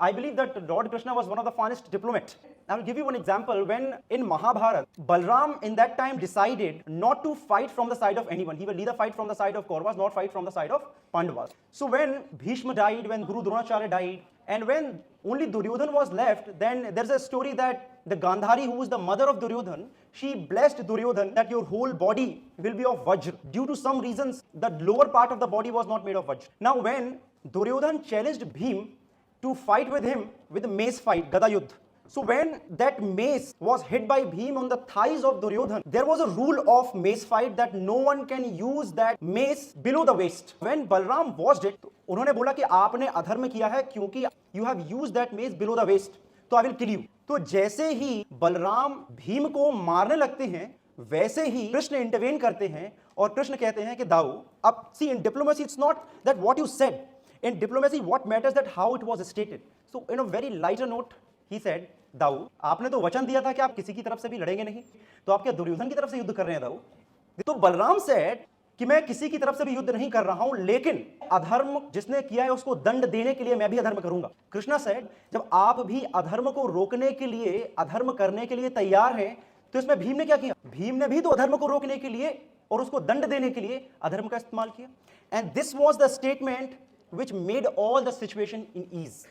I believe that Lord Krishna was one of the finest diplomats. I will give you one example. When in Mahabharata, Balram in that time decided not to fight from the side of anyone. He will neither fight from the side of Kauravas nor fight from the side of Pandavas. So when Bhishma died, when Guru Dronacharya died, and when only Duryodhan was left, then there's a story that the Gandhari, who was the mother of Duryodhan, she blessed Duryodhan that your whole body will be of Vajra. Due to some reasons, the lower part of the body was not made of Vajra. Now when Duryodhan challenged Bhim to fight with him with a mace fight, Gada Yuddh. So when that mace was hit by Bhim on the thighs of Duryodhan, there was a rule of mace fight that no one can use that mace below the waist. When Balram watched it, उन्होंने बोला कि आपने अधर्म किया है क्योंकि you have used that mace below the waist, तो I will kill you. तो जैसे ही बलराम भीम को मारने लगते हैं, वैसे ही कृष्ण इंटरवेन करते हैं और कृष्ण कहते हैं कि दाऊ, अब see in diplomacy it's not that what you said. In diplomacy, what matters that how it was stated. So, in a very lighter note, he said, दाऊ, आपने तो वचन दिया था कि आप किसी की तरफ से भी लड़ेंगे नहीं, तो आप क्या दुर्योधन की तरफ से युद्ध कर रहे हैं दाऊ? तो बलराम said कि मैं किसी की तरफ से भी युद्ध नहीं कर रहा हूं, लेकिन अधर्म जिसने किया है उसको दंड देने के लिए मैं भी अधर्म करूंगा. कृष्णा said, जब आप भी अधर्म को रोकने के लिए, अधर्म करने के लिए तैयार हैं, तो इसमें भीम ने क्या किया? भीम ने भी तो अधर्म को रोकने के लिए और उसको दंड देने के लिए अधर्म का इस्तेमाल किया. And this was the statement which made all the situation in ease.